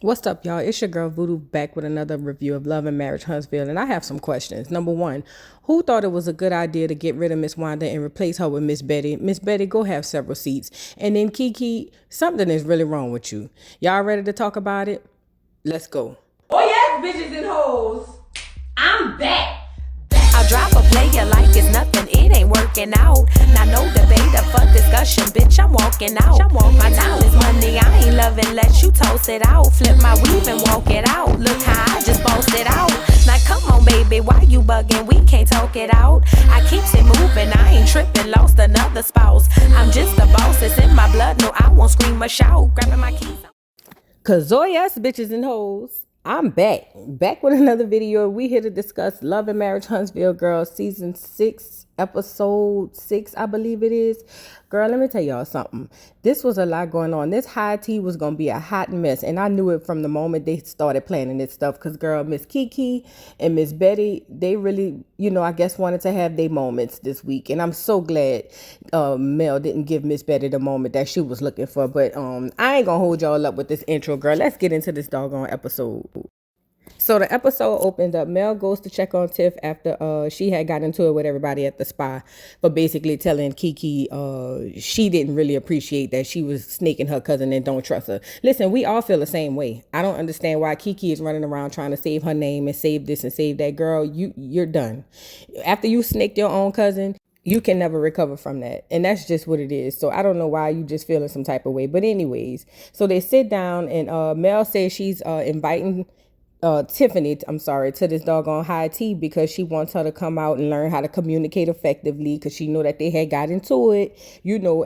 What's up, y'all? It's your girl Voodoo back with another review of Love and Marriage Huntsville, and I have some questions. Number one, who thought it was a good idea to get rid of Miss Wanda and replace her with Miss Betty? Miss Betty, go have several seats. And then Kiki, something is really wrong with you. Y'all ready to talk about it? Let's go. Oh yes, bitches and hoes. I'm back. I drop a player like it's nothing, it ain't working out. Now no debate up for discussion, bitch, I'm walking out. My time is money, I ain't loving, let you toss it out. Flip my weave and walk it out, look how I just bossed it out. Now come on baby, why you bugging, we can't talk it out. I keeps it moving, I ain't tripping, lost another spouse. I'm just a boss, it's in my blood, no I won't scream or shout. Grabbing my keys. Cause oh yes, bitches and hoes, I'm back with another video. We here to discuss Love and Marriage Huntsville, girl, season 6, episode 6, I believe it is. Girl, let me tell y'all something. This was a lot going on. This high tea was gonna be a hot mess, and I knew it from the moment they started planning this stuff. Cause girl, Miss Kiki and Miss Betty, they really, I guess wanted to have their moments this week, and I'm so glad Mel didn't give Miss Betty the moment that she was looking for. But I ain't gonna hold y'all up with this intro, girl. Let's get into this doggone episode. So the episode opened up. Mel goes to check on Tiff after she had got into it with everybody at the spa, but basically telling Kiki she didn't really appreciate that she was snaking her cousin and don't trust her. Listen, we all feel the same way. I don't understand why Kiki is running around trying to save her name and save this and save that. Girl, you're done. After you snaked your own cousin, you can never recover from that. And that's just what it is. So I don't know why you just feeling some type of way. But anyways, so they sit down and Mel says she's inviting Tiffany, to this doggone high tea because she wants her to come out and learn how to communicate effectively because she know that they had got into it,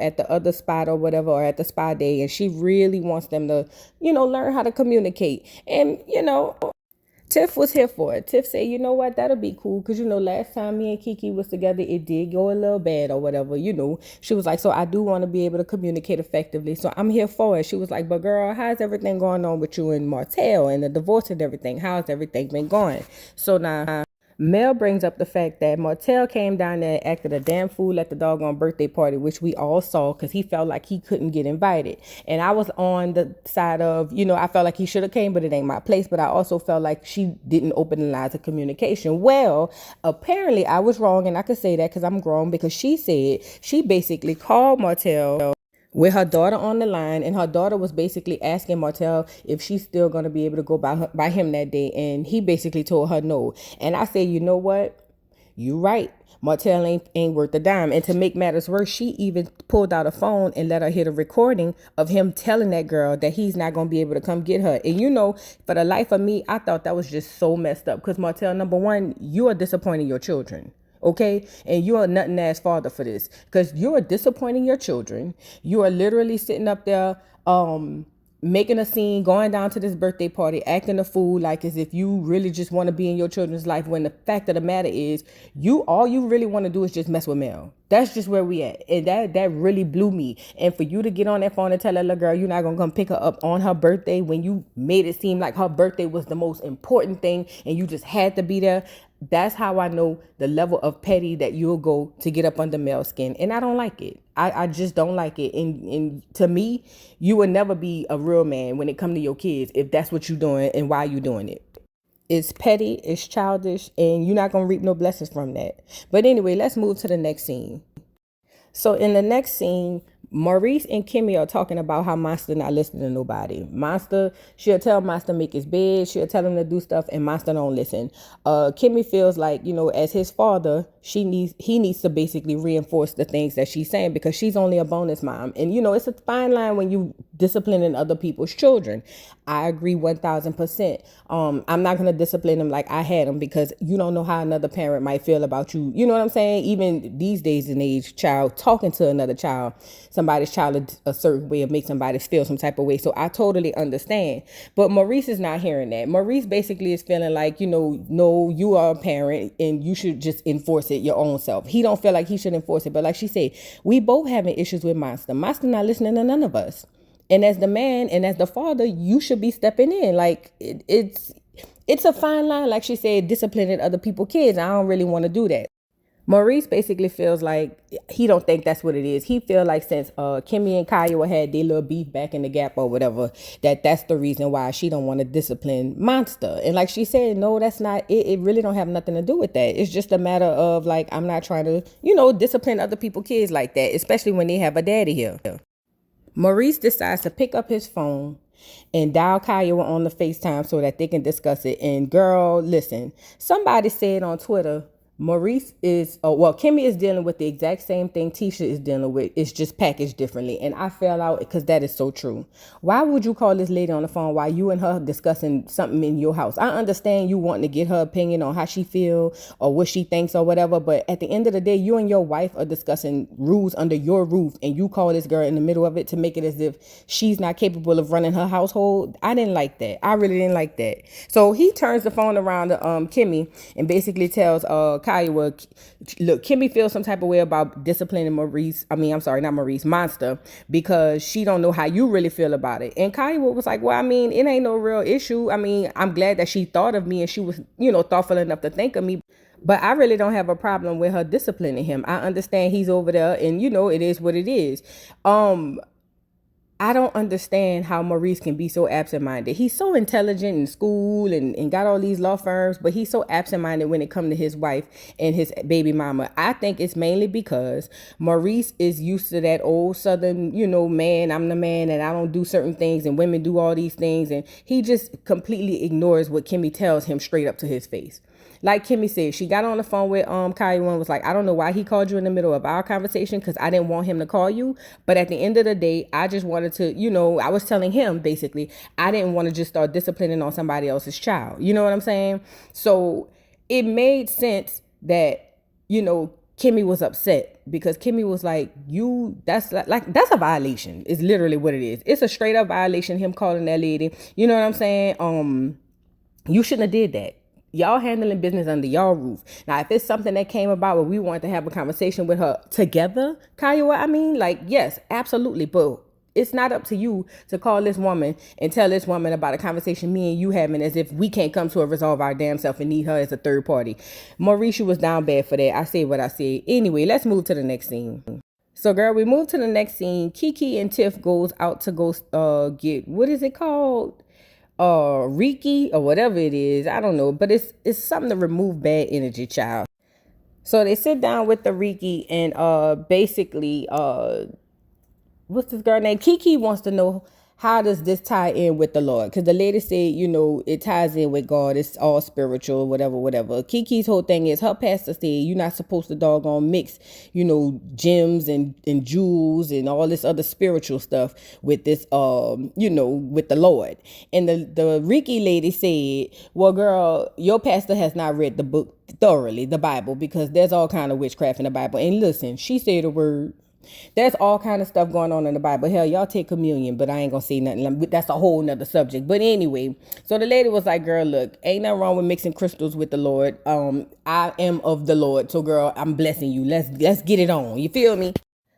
at the other spot or whatever, or at the spa day. And she really wants them to, learn how to communicate. And, Tiff was here for it. Tiff said, you know what, that'll be cool. Because, last time me and Kiki was together, it did go a little bad or whatever, She was like, so I do want to be able to communicate effectively. So I'm here for it. She was like, but girl, how's everything going on with you and Martell and the divorce and everything? How's everything been going? So now Mel brings up the fact that Martell came down there and acted a damn fool at the doggone birthday party, which we all saw because he felt like he couldn't get invited. And I was on the side of, I felt like he should have came, but it ain't my place. But I also felt like she didn't open the lines of communication. Well, apparently I was wrong, and I could say that because I'm grown, because she said she basically called Martell with her daughter on the line, and her daughter was basically asking Martell if she's still going to be able to go by him that day, and he basically told her no. And I said, you know what? You right. Martell ain't worth a dime. And to make matters worse, she even pulled out a phone and let her hear the recording of him telling that girl that he's not going to be able to come get her. And for the life of me, I thought that was just so messed up because Martell, number one, you are disappointing your children. Okay, and you are nothing ass father for this because you are disappointing your children. You are literally sitting up there making a scene, going down to this birthday party, acting a fool like as if you really just want to be in your children's life, when the fact of the matter is all you really want to do is just mess with Mel. That's just where we at. And that really blew me. And for you to get on that phone and tell that little girl you're not gonna come pick her up on her birthday when you made it seem like her birthday was the most important thing and you just had to be there, that's how I know the level of petty that you'll go to get up under Mel's skin. And I don't like it. I just don't like it. And to me, you will never be a real man when it comes to your kids if that's what you're doing and why you're doing it. It's petty, it's childish, and you're not going to reap no blessings from that. But anyway, let's move to the next scene. So in the next scene, Maurice and Kimmy are talking about how Monster not listening to nobody. Monster, she'll tell Monster make his bed, she'll tell him to do stuff, and Monster don't listen. Kimmy feels like, as his father, he needs to basically reinforce the things that she's saying because she's only a bonus mom. And, it's a fine line when you disciplining other people's children. I agree 1000%. I'm not going to discipline them like I had them because you don't know how another parent might feel about you. You know what I'm saying? Even these days and age, child talking to another child, somebody's child a certain way, of make somebody feel some type of way. So I totally understand. But Maurice is not hearing that. Maurice basically is feeling like, no, you are a parent and you should just enforce it your own self. He don't feel like he should enforce it. But like she said, we both having issues with Monster. Monster not listening to none of us. And as the man and as the father, you should be stepping in. Like it's a fine line. Like she said, disciplining other people's kids. I don't really want to do that. Maurice basically feels like he don't think that's what it is. He feel like since Kimmy and Kyle had their little beef back in the gap or whatever, that's the reason why she don't want to discipline Monster. And like she said, no, that's not it. It really don't have nothing to do with that. It's just a matter of like, I'm not trying to, discipline other people's kids like that, especially when they have a daddy here. Maurice decides to pick up his phone and dial Kyle on the FaceTime so that they can discuss it. And girl, listen, somebody said on Twitter, Maurice is, Kimmy is dealing with the exact same thing Tisha is dealing with. It's just packaged differently. And I fell out because that is so true. Why would you call this lady on the phone while you and her discussing something in your house? I understand you wanting to get her opinion on how she feel or what she thinks or whatever. But at the end of the day, you and your wife are discussing rules under your roof. And you call this girl in the middle of it to make it as if she's not capable of running her household. I didn't like that. I really didn't like that. So he turns the phone around to Kimmy and basically tells Kyle, look, Kimmy feels some type of way about disciplining Monster, because she don't know how you really feel about it. And Kyle was like, well, I mean, it ain't no real issue. I mean, I'm glad that she thought of me and she was, thoughtful enough to think of me. But I really don't have a problem with her disciplining him. I understand he's over there and, it is what it is. I don't understand how Maurice can be so absent-minded. He's so intelligent in school and got all these law firms, but he's so absent-minded when it comes to his wife and his baby mama. I think it's mainly because Maurice is used to that old Southern, man, I'm the man and I don't do certain things and women do all these things. And he just completely ignores what Kimmy tells him straight up to his face. Like Kimmy said, she got on the phone with Kyle and was like, I don't know why he called you in the middle of our conversation because I didn't want him to call you. But at the end of the day, I just wanted to, I was telling him basically, I didn't want to just start disciplining on somebody else's child. You know what I'm saying? So it made sense that, Kimmy was upset because Kimmy was like, that's a violation. It's literally what it is. It's a straight up violation, him calling that lady. You know what I'm saying? You shouldn't have did that. Y'all handling business under y'all roof. Now, if it's something that came about where we wanted to have a conversation with her together, Kyle, yes, absolutely. But it's not up to you to call this woman and tell this woman about a conversation me and you having as if we can't come to a resolve our damn self and need her as a third party. Maurice was down bad for that. I say what I say. Anyway, let's move to the next scene. So, girl, we move to the next scene. Kiki and Tiff goes out to go get, what is it called? Reiki or whatever it is. I don't know, but it's something to remove bad energy, child. So they sit down with the Reiki and basically what's this girl name? Kiki wants to know, how does this tie in with the Lord? Because the lady said, it ties in with God. It's all spiritual, whatever. Kiki's whole thing is her pastor said you're not supposed to doggone mix, gems and jewels and all this other spiritual stuff with this, with the Lord. And the Reiki lady said, well, girl, your pastor has not read the book thoroughly, the Bible, because there's all kind of witchcraft in the Bible. And listen, she said a word. There's all kind of stuff going on in the Bible. Hell, y'all take communion, but I ain't gonna say nothing. That's a whole nother subject. But anyway, so the lady was like, girl, look, ain't nothing wrong with mixing crystals with the Lord. I am of the Lord. So girl, I'm blessing you. Let's get it on. You feel me?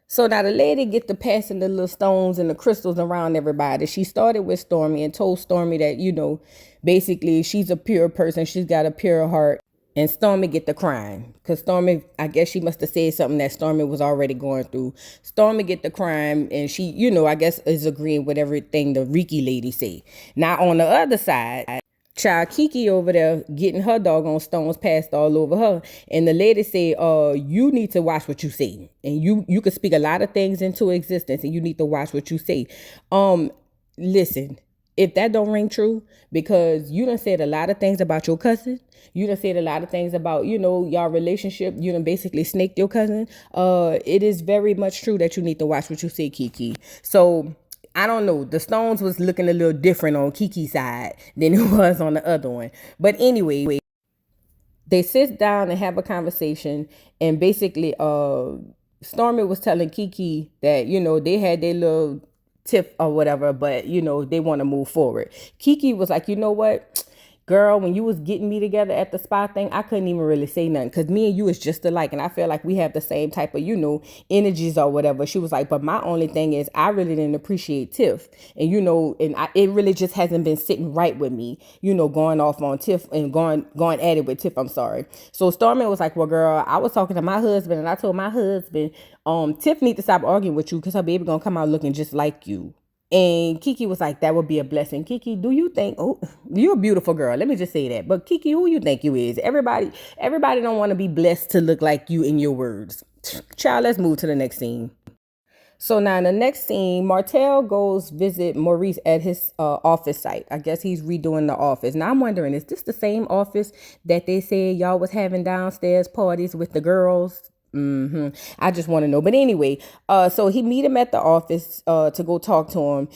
So now the lady get to passing the little stones and the crystals around everybody. She started with Stormy and told Stormy that, basically she's a pure person. She's got a pure heart. And Stormy get the crime. Because Stormy, I guess she must have said something that Stormy was already going through. Stormy get the crime. And she, I guess is agreeing with everything the Reiki lady say. Now on the other side, child Kiki over there getting her doggone stones passed all over her. And the lady said, you need to watch what you say. And you could speak a lot of things into existence. And you need to watch what you say. Listen. If that don't ring true, because you done said a lot of things about your cousin, you done said a lot of things about, y'all relationship, you done basically snaked your cousin, it is very much true that you need to watch what you say, Kiki. So, I don't know, the stones was looking a little different on Kiki's side than it was on the other one. But anyway, they sit down and have a conversation, and basically, Stormy was telling Kiki that, they had their little tip or whatever, but they want to move forward. Kiki was like, you know what? Girl, when you was getting me together at the spa thing, I couldn't even really say nothing because me and you is just alike. And I feel like we have the same type of, energies or whatever. She was like, but my only thing is I really didn't appreciate Tiff. And, it really just hasn't been sitting right with me, going off on Tiff and going at it with Tiff. I'm sorry. So Stormy was like, well, girl, I was talking to my husband and I told my husband, Tiff need to stop arguing with you because her baby gonna come out looking just like you. And Kiki was like, that would be a blessing. Kiki, do you think, oh, you're a beautiful girl. Let me just say that. But Kiki, who you think you is? Everybody don't want to be blessed to look like you in your words. Child, let's move to the next scene. So now in the next scene, Martell goes visit Maurice at his office site. I guess he's redoing the office. Now I'm wondering, is this the same office that they said y'all was having downstairs parties with the girls? I just want to know. But anyway, so he meet him at the office to go talk to him.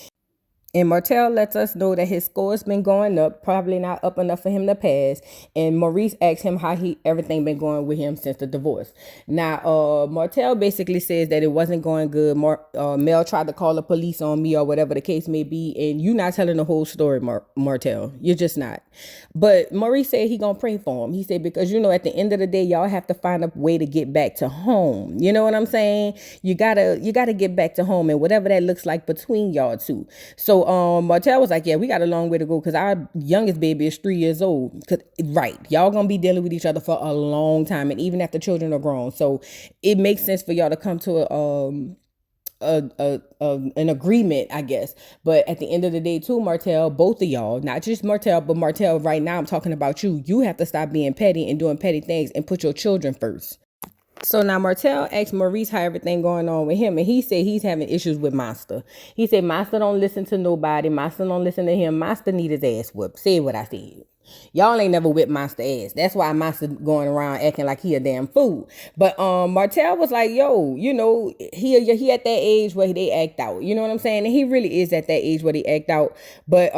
And Martell lets us know that his score's been going up, probably not up enough for him to pass. And Maurice asks him how everything been going with him since the divorce. Now, Martell basically says that it wasn't going good. Mel tried to call the police on me or whatever the case may be. And you're not telling the whole story, Martell. You're just not. But Maurice said he gonna pray for him. He said, because, at the end of the day, y'all have to find a way to get back to home. You know what I'm saying? You gotta get back to home and whatever that looks like between y'all two. So Martell was like, yeah, we got a long way to go because our youngest baby is 3 years old. Right. Y'all gonna be dealing with each other for a long time. And even after children are grown. So it makes sense for y'all to come to an agreement, I guess. But at the end of the day too, Martell, both of y'all, not just Martell, but Martell right now, I'm talking about you. You have to stop being petty and doing petty things and put your children first. So now Martell asked Maurice how everything going on with him. And he said he's having issues with Monster. He said Monster don't listen to nobody. Monster don't listen to him. Monster need his ass whooped. Say what I said. Y'all ain't never whipped Monster ass. That's why Monster going around acting like he a damn fool. But Martell was like, yo, he at that age where they act out. You know what I'm saying? And he really is at that age where they act out. But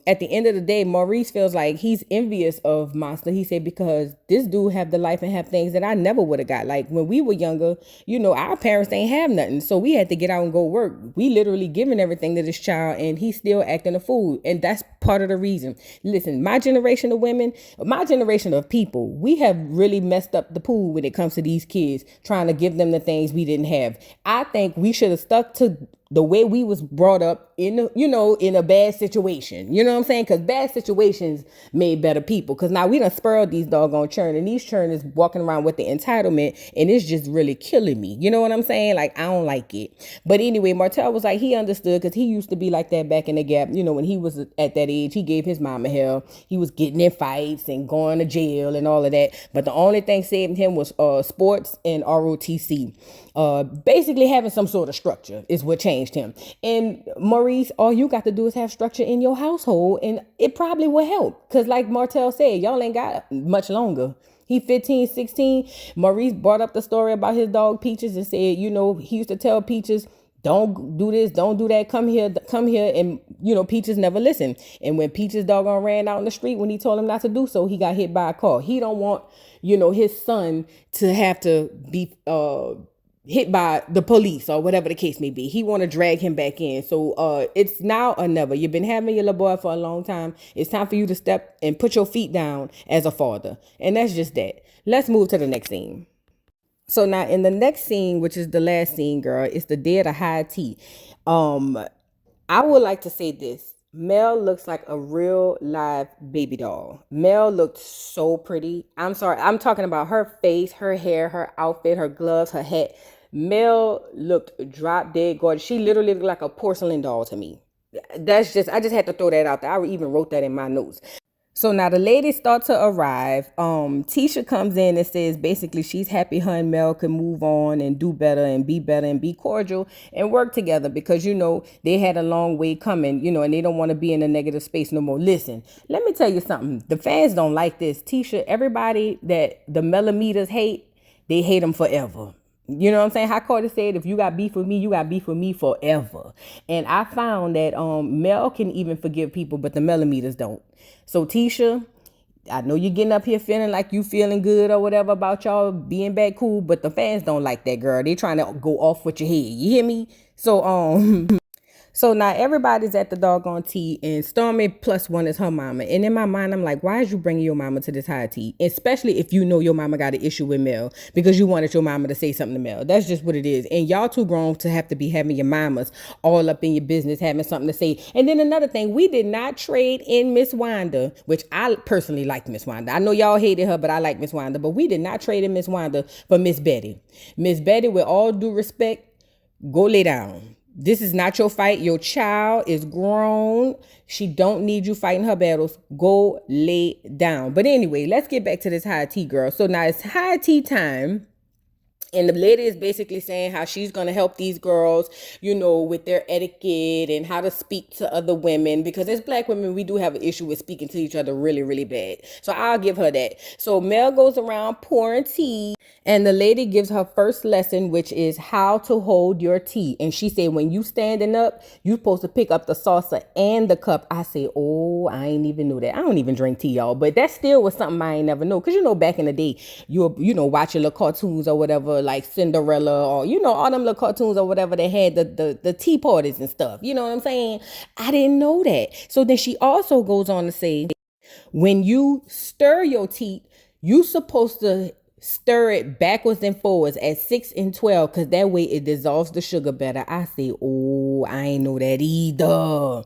at the end of the day, Maurice feels like he's envious of Monster. He said, because this dude have the life and have things that I never would have got. Like when we were younger, our parents ain't have nothing. So we had to get out and go work. We literally giving everything to this child and he's still acting a fool. And that's part of the reason. Listen, my generation of women, my generation of people, we have really messed up the pool when it comes to these kids, trying to give them the things we didn't have. I think we should have stuck to the way we was brought up in a bad situation. You know what I'm saying? Because bad situations made better people. Because now we done spurred these doggone churn, and these churn is walking around with the entitlement, and it's just really killing me. You know what I'm saying? Like, I don't like it. But anyway, Martell was like, he understood because he used to be like that back in the Gap. When he was at that age, he gave his mama hell. He was getting in fights and going to jail and all of that. But the only thing saving him was sports and ROTC. Basically having some sort of structure is what changed him. And Maurice, all you got to do is have structure in your household, and it probably will help. Because like Martell said, y'all ain't got much longer. He 15, 16. Maurice brought up the story about his dog Peaches and said, he used to tell Peaches, don't do this, don't do that, come here. And, Peaches never listened. And when Peaches doggone ran out in the street, when he told him not to do so, he got hit by a car. He don't want, his son to have to be hit by the police or whatever the case may be. He want to drag him back in. So it's now or never. You've been having your little boy for a long time. It's time for you to step and put your feet down as a father. And that's just that. Let's move to the next scene. So now in the next scene, which is the last scene, girl, it's the day of the high tea. I would like to say this. Mel looks like a real live baby doll. Mel looked so pretty. I'm sorry. I'm talking about her face, her hair, her outfit, her gloves, her hat. Mel looked drop dead gorgeous. She literally looked like a porcelain doll to me. I just had to throw that out there. I even wrote that in my notes. So now the ladies start to arrive. Tisha comes in and says basically she's happy her and Mel can move on and do better and be cordial and work together because, they had a long way coming, and they don't want to be in a negative space no more. Listen, let me tell you something. The fans don't like this. Tisha, everybody that the millimeters hate, they hate them forever. You know what I'm saying? How Carter said, if you got beef with me, you got beef with me forever. And I found that Mel can even forgive people, but the millimeters don't. So Tisha, I know you're getting up here feeling like you feeling good or whatever about y'all being back cool, but the fans don't like that, girl. They trying to go off with your head. You hear me? So So now everybody's at the doggone tea, and Stormy plus one is her mama. And in my mind, I'm like, why is you bringing your mama to this high tea? Especially if you know your mama got an issue with Mel because you wanted your mama to say something to Mel. That's just what it is. And y'all too grown to have to be having your mamas all up in your business, having something to say. And then another thing, we did not trade in Miss Wanda, which I personally like Miss Wanda. I know y'all hated her, but I like Miss Wanda. But we did not trade in Miss Wanda for Miss Betty. Miss Betty, with all due respect, go lay down. This is not your fight. Your child is grown. She don't need you fighting her battles. Go lay down. But anyway, let's get back to this high tea, girl. So now it's high tea time. And the lady is basically saying how she's going to help these girls, with their etiquette and how to speak to other women. Because as black women, we do have an issue with speaking to each other really, really bad. So I'll give her that. So Mel goes around pouring tea. And the lady gives her first lesson, which is how to hold your tea. And she said, when you standing up, you supposed to pick up the saucer and the cup. I say, oh, I ain't even know that. I don't even drink tea, y'all. But that still was something I ain't never know. Because, back in the day, you watching little cartoons or whatever, like Cinderella or, all them little cartoons or whatever that had the tea parties and stuff. You know what I'm saying? I didn't know that. So then she also goes on to say, when you stir your tea, you supposed to stir it backwards and forwards at 6 and 12 because that way it dissolves the sugar better. I say, oh, I ain't know that either.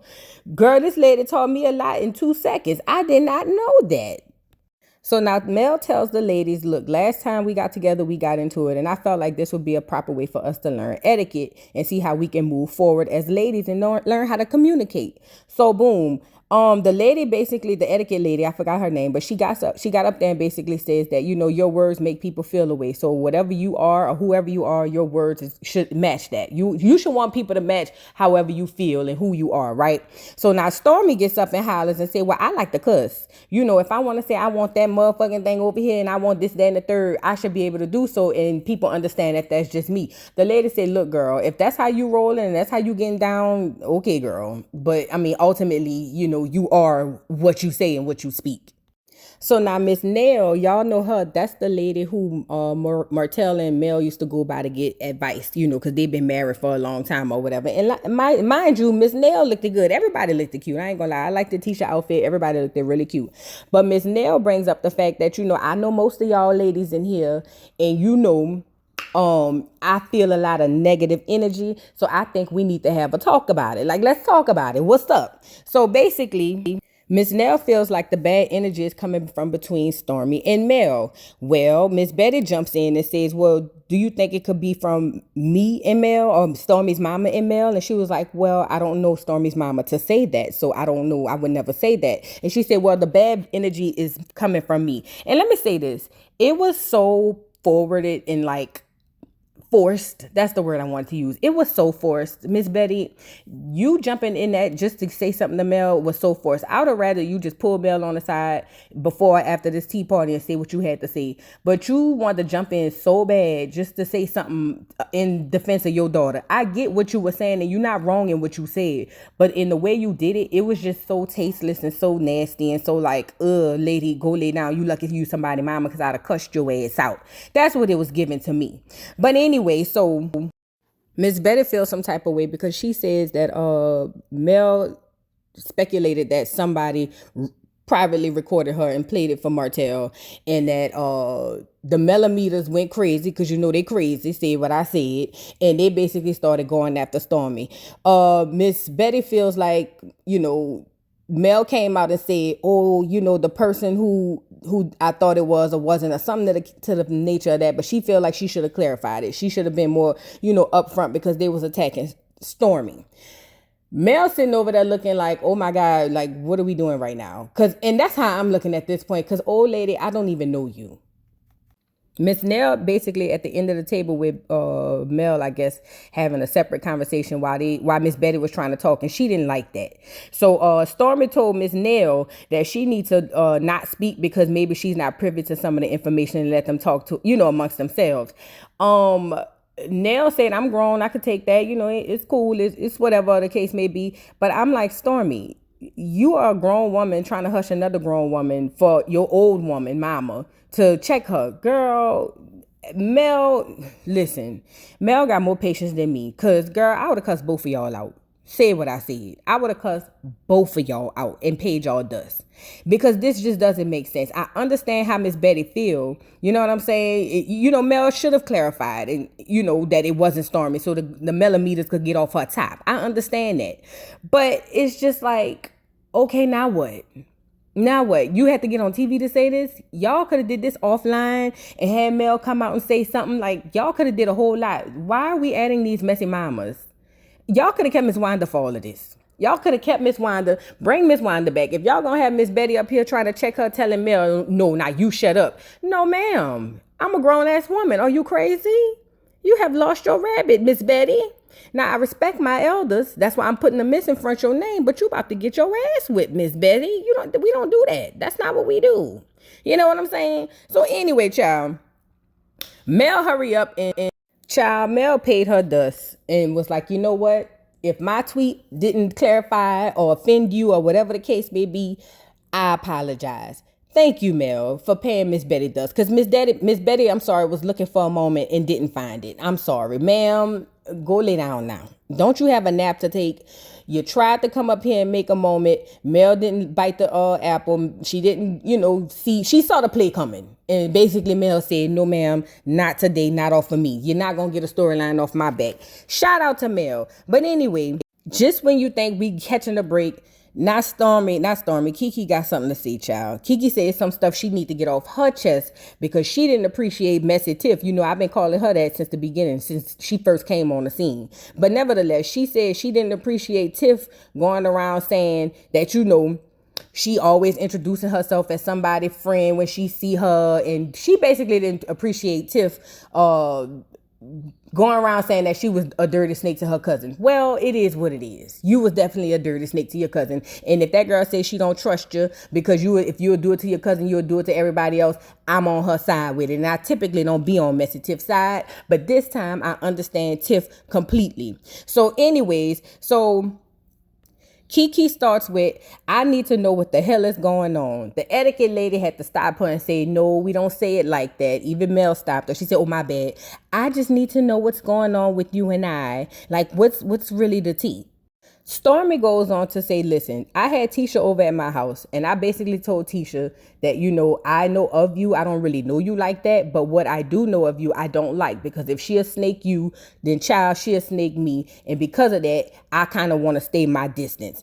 Girl, this lady taught me a lot in 2 seconds. I did not know that. So now Mel tells the ladies, look, last time we got together, we got into it. And I felt like this would be a proper way for us to learn etiquette and see how we can move forward as ladies and learn how to communicate. So boom. The lady, basically the etiquette lady, I forgot her name, but she got up there and basically says that, your words make people feel a way. So whatever you are or whoever you are, your words should match that. You should want people to match however you feel and who you are, right? So now Stormy gets up and hollers and say, well, I like to cuss. If I want to say I want that motherfucking thing over here and I want this, that, and the third, I should be able to do so. And people understand that that's just me. The lady said, look, girl, if that's how you rolling and that's how you getting down, okay, girl. But I mean, ultimately, you are what you say and what you speak. So now Miss Nell, y'all know her. That's the lady who Martell and Mel used to go by to get advice, because they've been married for a long time or whatever. And mind you, Miss Nell looked good. Everybody looked cute. I ain't gonna lie. I like the t-shirt outfit. Everybody looked really cute. But Miss Nell brings up the fact that, I know most of y'all ladies in here and I feel a lot of negative energy. So I think we need to have a talk about it. Like, let's talk about it. What's up? So basically, Miss Nell feels like the bad energy is coming from between Stormy and Mel. Well, Miss Betty jumps in and says, well, do you think it could be from me and Mel or Stormy's mama and Mel? And she was like, well, I don't know Stormy's mama to say that. So I don't know. I would never say that. And she said, well, the bad energy is coming from me. And let me say this. It was so forwarded and forced. That's the word I wanted to use. It was so forced. Miss Betty, you jumping in that just to say something to Mel was so forced. I would have rather you just pull Mel on the side before or after this tea party and say what you had to say. But you wanted to jump in so bad just to say something in defense of your daughter. I get what you were saying and you're not wrong in what you said. But in the way you did it, it was just so tasteless and so nasty and so lady, go lay down. You lucky you somebody mama because I'd have cussed your ass out. That's what it was given to me. But anyway, so Miss Betty feels some type of way because she says that Mel speculated that somebody privately recorded her and played it for Martell, and that the millimeters went crazy because they crazy, said what I said, and they basically started going after Stormy. Miss Betty feels like Mel came out and said, oh, the person who I thought it was or wasn't, or something to the nature of that. But she feel like she should have clarified it. She should have been more, upfront because they was attacking Stormy. Mel sitting over there looking like, oh my God, like, what are we doing right now? And that's how I'm looking at this point. Because, old lady, I don't even know you. Miss Nell basically at the end of the table with Mel, I guess, having a separate conversation while Miss Betty was trying to talk, and she didn't like that. So Stormy told Miss Nell that she needs to not speak because maybe she's not privy to some of the information and let them talk to amongst themselves. Nell said, I'm grown, I could take that, it's cool, it's whatever the case may be. But I'm like, Stormy, you are a grown woman trying to hush another grown woman for your old woman mama to check her. Girl, Mel got more patience than me. Cause girl, I would have cussed both of y'all out. Say what I said. I would have cussed both of y'all out and paid y'all dust. Because this just doesn't make sense. I understand how Miss Betty feel. You know what I'm saying? Mel should have clarified and that it wasn't Stormy so the millimeters could get off her top. I understand that. But it's just like, okay, now what? Now what? You had to get on TV to say this? Y'all could have did this offline and had Mel come out and say something. Like, y'all could have did a whole lot. Why are we adding these messy mamas? Y'all could have kept Miss Wanda for all of this. Y'all could have kept Miss Wanda. Bring Miss Wanda back. If y'all gonna have Miss Betty up here trying to check her, telling Mel, no, now you shut up. No, ma'am. I'm a grown-ass woman. Are you crazy? You have lost your rabbit, Miss Betty. Now, I respect my elders. That's why I'm putting a miss in front of your name. But you about to get your ass whipped, Miss Betty. We don't do that. That's not what we do. You know what I'm saying? So anyway, child, Mel, hurry up and child, Mel paid her dust and was like, you know what? If my tweet didn't clarify or offend you or whatever the case may be, I apologize. Thank you, Mel, for paying Miss Betty dust. Because Miss Betty, I'm sorry, was looking for a moment and didn't find it. I'm sorry. Ma'am, go lay down now. Don't you have a nap to take? You tried to come up here and make a moment. Mel didn't bite the apple. She didn't, see. She saw the play coming. And basically Mel said, no, ma'am, not today, not off of me. You're not going to get a storyline off my back. Shout out to Mel. But anyway, just when you think we catching a break, not Stormy, Kiki got something to say, child. Kiki said some stuff she need to get off her chest because she didn't appreciate Messy Tiff. I've been calling her that since the beginning, since she first came on the scene. But nevertheless, she said she didn't appreciate Tiff going around saying that, she always introducing herself as somebody's friend when she see her. And she basically didn't appreciate Tiff going around saying that she was a dirty snake to her cousin. Well, it is what it is. You was definitely a dirty snake to your cousin. And if that girl says she don't trust you because if you'll do it to your cousin, you'll do it to everybody else, I'm on her side with it. And I typically don't be on Messy Tiff's side. But this time I understand Tiff completely. So anyways, Kiki starts with, I need to know what the hell is going on. The etiquette lady had to stop her and say, no, we don't say it like that. Even Mel stopped her. She said, oh, my bad. I just need to know what's going on with you and I. Like, what's really the tea? Stormy goes on to say, listen, I had Tisha over at my house and I basically told Tisha that, I know of you. I don't really know you like that. But what I do know of you, I don't like, because if she'll snake you, then child, she'll snake me. And because of that, I kind of want to stay my distance.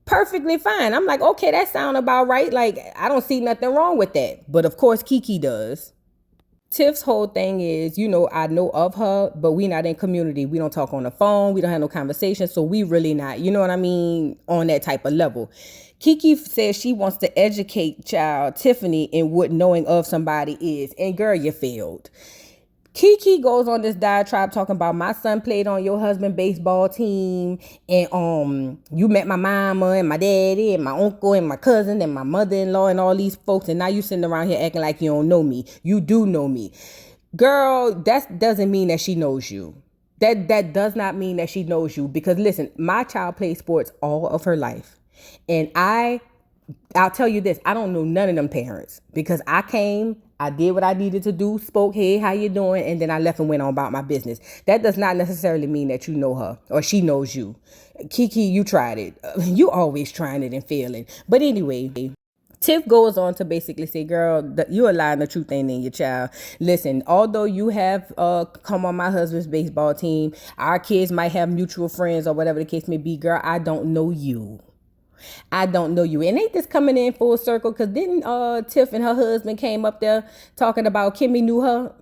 Perfectly fine. I'm like, okay, that sound about right. Like, I don't see nothing wrong with that. But of course, Kiki does. Tiff's whole thing is, I know of her, but we not in community. We don't talk on the phone. We don't have no conversation. So we really not, on that type of level. Kiki says she wants to educate child Tiffany in what knowing of somebody is. And girl, you failed. Kiki goes on this diatribe talking about my son played on your husband's baseball team, and you met my mama and my daddy and my uncle and my cousin and my mother-in-law and all these folks, and now you sitting around here acting like you don't know me. You do know me. Girl, that doesn't mean that she knows you. That does not mean that she knows you, because listen, my child played sports all of her life. And I'll tell you this, I don't know none of them parents, because I did what I needed to do, spoke, hey, how you doing? And then I left and went on about my business. That does not necessarily mean that you know her or she knows you. Kiki, you tried it. You always trying it and failing. But anyway, Tiff goes on to basically say, girl, you're lying, the truth ain't in your child. Listen, although you have come on my husband's baseball team, our kids might have mutual friends or whatever the case may be. Girl, I don't know you. I don't know you. And ain't this coming in full circle? Because didn't Tiff and her husband came up there talking about Kimmy knew her?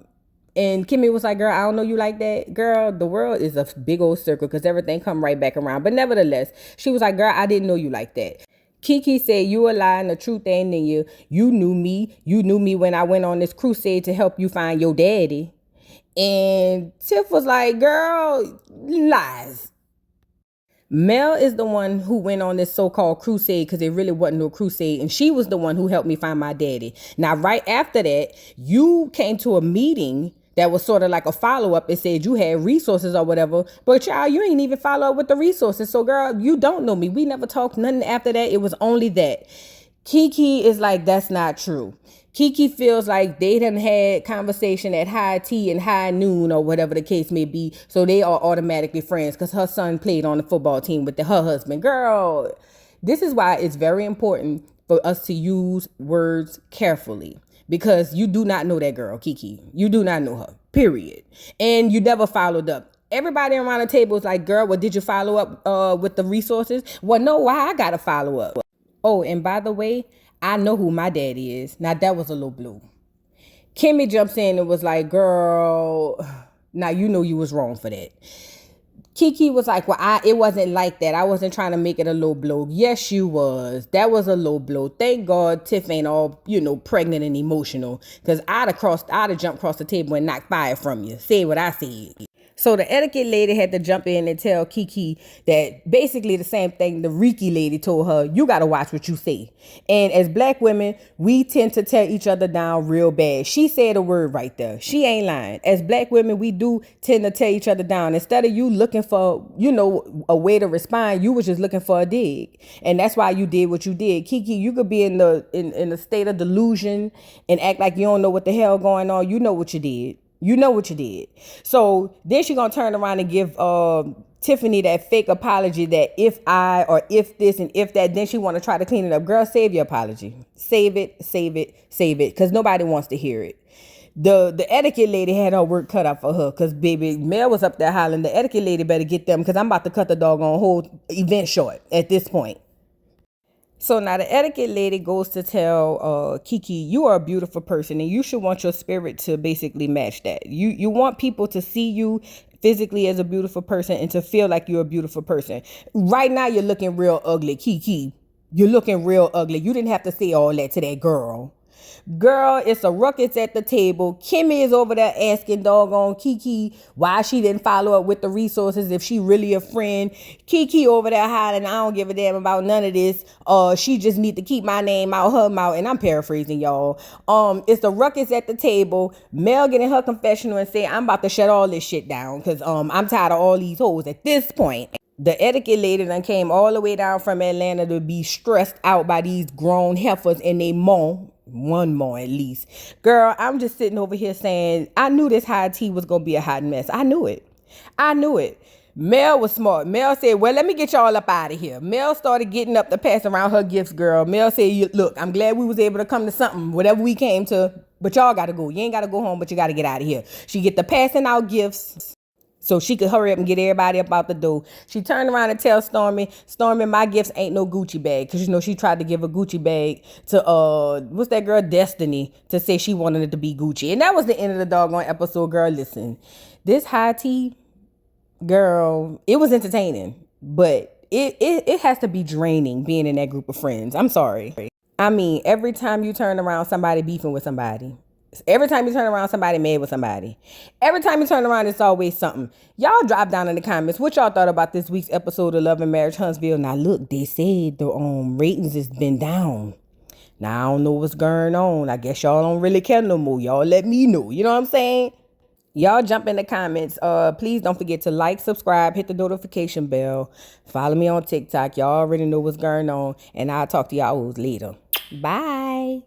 And Kimmy was like, girl, I don't know you like that. Girl, the world is a big old circle because everything come right back around. But nevertheless, she was like, girl, I didn't know you like that. Kiki said, you a lie and the truth ain't in you. You knew me. You knew me when I went on this crusade to help you find your daddy. And Tiff was like, girl, lies. Mel is the one who went on this so-called crusade because it really wasn't no crusade. And she was the one who helped me find my daddy. Now, right after that, you came to a meeting that was sort of like a follow-up. It said you had resources or whatever. But child, you ain't even follow up with the resources. So girl, you don't know me. We never talked nothing after that. It was only that. Kiki is like, that's not true. Kiki feels like they done had conversation at high tea and high noon or whatever the case may be, so they are automatically friends because her son played on the football team with her husband. Girl, this is why it's very important for us to use words carefully, because you do not know that girl, Kiki. You do not know her, period. And you never followed up. Everybody around the table is like, girl, well, did you follow up with the resources? Well, no, why I gotta follow up? Oh, and by the way, I know who my daddy is. Now, that was a little blue. Kimmy jumps in and was like, girl, now you know you was wrong for that. Kiki was like, well, it wasn't like that. I wasn't trying to make it a low blow. Yes, you was. That was a low blow. Thank God Tiff ain't all, pregnant and emotional. Because I'd have jumped across the table and knocked fire from you. Say what I said. So the etiquette lady had to jump in and tell Kiki that basically the same thing the Reiki lady told her. You got to watch what you say. And as black women, we tend to tear each other down real bad. She said a word right there. She ain't lying. As black women, we do tend to tear each other down. Instead of you looking for, a way to respond, you was just looking for a dig. And that's why you did what you did. Kiki, you could be in a state of delusion and act like you don't know what the hell going on. You know what you did. You know what you did. So then she gonna turn around and give Tiffany that fake apology that if I or if this and if that, then she want to try to clean it up. Girl, save your apology. Save it, save it, save it, because nobody wants to hear it. The etiquette lady had her work cut out for her, because baby, Mel was up there hollering, the etiquette lady better get them, because I'm about to cut the doggone whole event short at this point. So now the etiquette lady goes to tell Kiki, you are a beautiful person and you should want your spirit to basically match that. You want people to see you physically as a beautiful person and to feel like you're a beautiful person. Right now you're looking real ugly, Kiki. You're looking real ugly. You didn't have to say all that to that girl. Girl, it's a ruckus at the table. Kimmy is over there asking doggone Kiki why she didn't follow up with the resources if she really a friend. Kiki over there hollering, I don't give a damn about none of this. She just need to keep my name out her mouth. And I'm paraphrasing, y'all. It's a ruckus at the table. Mel getting her confessional and saying, I'm about to shut all this shit down because I'm tired of all these hoes at this point. The etiquette lady done came all the way down from Atlanta to be stressed out by these grown heifers and they one more at least. Girl, I'm just sitting over here saying, I knew this high tea was going to be a hot mess. I knew it. Mel was smart. Mel said, well, let me get y'all up out of here. Mel started getting up to pass around her gifts, girl. Mel said, look, I'm glad we was able to come to something, whatever we came to, but y'all got to go. You ain't got to go home, but you got to get out of here. She get the passing out gifts so she could hurry up and get everybody up out the door. She turned around and tell Stormy, my gifts ain't no Gucci bag. Because, she tried to give a Gucci bag to, what's that girl, Destiny, to say she wanted it to be Gucci. And that was the end of the doggone episode, girl. Listen, this high tea, girl, it was entertaining. But it has to be draining being in that group of friends. I'm sorry. I mean, every time you turn around, somebody beefing with somebody. Every time you turn around, somebody mad with somebody. Every time you turn around, it's always something. Y'all drop down in the comments what y'all thought about this week's episode of Love and Marriage Huntsville. Now look, they said the ratings has been down. Now I don't know what's going on. I guess y'all don't really care no more. Y'all let me know. You know what I'm saying? Y'all jump in the comments. Please don't forget to like, subscribe, hit the notification bell. Follow me on TikTok. Y'all already know what's going on. And I'll talk to y'all later. Bye.